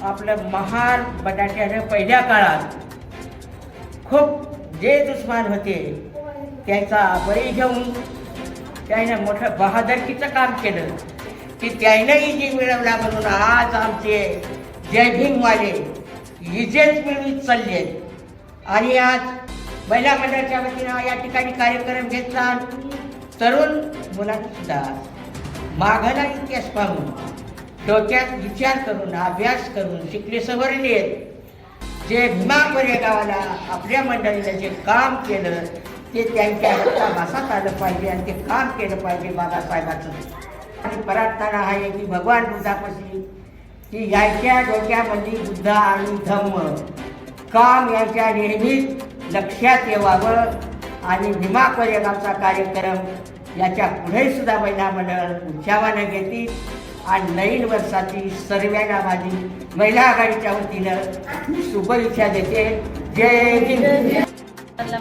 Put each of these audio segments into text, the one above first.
आपलं महार बटाट्यानं पहिल्या काळात खूप जे दुश्मन होते त्याचा बळी घेऊन त्यानं मोठं बहादरकीचं काम केलं की त्यानंही जी मिळवला म्हणून आज आमचे जय भीमवाले विजयच मिळवीत चालले. आणि आज महिला मंडळाच्या वतीनं या ठिकाणी कार्यक्रम घेतला. तरुण मुलांसुद्धा माघाला इतिहास पाहून डोक्यात विचार करून अभ्यास करून शिकले सवरले जे भीमा कोरेगावाला आपल्या मंडळीनं जे काम केलं ते त्यांच्या हाताभासात आलं पाहिजे आणि ते काम केलं पाहिजे बाबासाहेबाचं. आणि प्रार्थना आहे की भगवान बुद्धापाशी की याच्या डोक्यामध्ये बुद्ध आणि धम्म काम यांच्या नेहमीच लक्षात यावं आणि भीमा कोरेगावचा कार्यक्रम याच्या पुढे सुद्धा महिला मंडळ उत्साहानं घेतील. आणि नवीन वर्षाची सर्वांना माझी महिला आघाडीच्या वतीनं शुभेच्छा देते. जय भीम.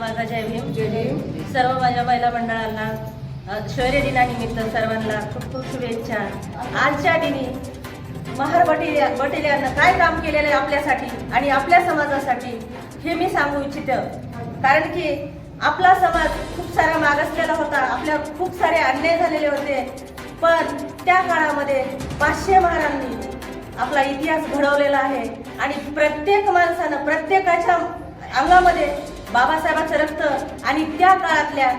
माझा जय भीम. सर्व माझ्या महिला मंडळांना शौर्य दिनानिमित्त सर्वांना खूप खूप शुभेच्छा. आजच्या दिनी महार बटेलियानं काय काम केलेलं आहे आपल्यासाठी आणि आपल्या समाजासाठी हे मी सांगू इच्छिते. कारण की आपला समाज खूप सारा मागासलेला होता, आपल्यावर खूप सारे अन्याय झालेले होते. पण त्या काळामध्ये 500 महारांनी आपला इतिहास घडवलेला आहे आणि प्रत्येक माणसानं प्रत्येकाच्या अंगामध्ये बाबासाहेबांचं रक्त आणि त्या काळातल्या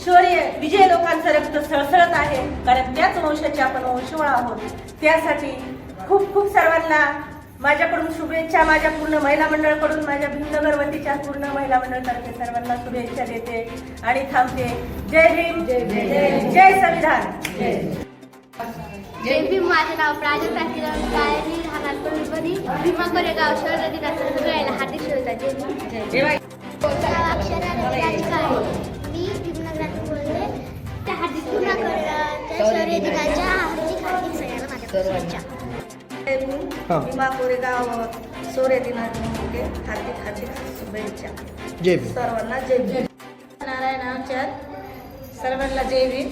शौर्य विजय लोकांचं रक्त सळसळत आहे. कारण त्याच वंशाचे आपण वंशवळ आहोत. त्यासाठी खूप खूप सर्वांना माझ्याकडून शुभेच्छा. माझ्या पूर्ण महिला मंडळाकडून माझ्या भीमनगर वतीच्या पूर्ण महिला मंडळातर्फे सर्वांना शुभेच्छा देते आणि थांबते. जय भीम. जय संविधान. जय भीम. माझे नाव प्राजक्ता किरण काळे, राहणार कोल्हापुरी. भीमा कोरेगाव शौर्य दिनाच्या सगळ्यांना हार्दिक शुभेच्छा. जय भीम. जय मी भीमनगरातून बोलते. त्या हार्दिक भीमा कोरेगावच्या शौर्य दिनाच्या हार्दिक सगळ्यांना माझ्या शुभेच्छा. भीमा कोरेगाव शौर्य दिनानिमित्त हार्दिक शुभेच्छा. जय भीम. सर्वांना जय भीम. नारायण आचार. सर्वांना जय भीम.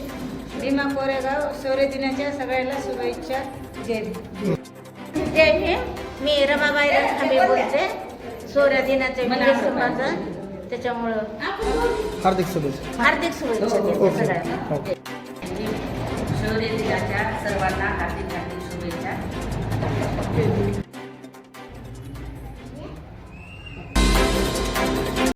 भीमा कोरेगाव शौर्य दिनाच्या सगळ्यांना शुभेच्छा. जय भीम. जय भीम. मी रमाबाई रणखांबे बोलते. शौर्य दिनाचे म्हणजे माझं त्याच्यामुळं हार्दिक शुभेच्छा. हार्दिक शुभेच्छा देते सगळ्यांना. शौर्य दिनाच्या सर्वांना हार्दिक शुभेच्छा.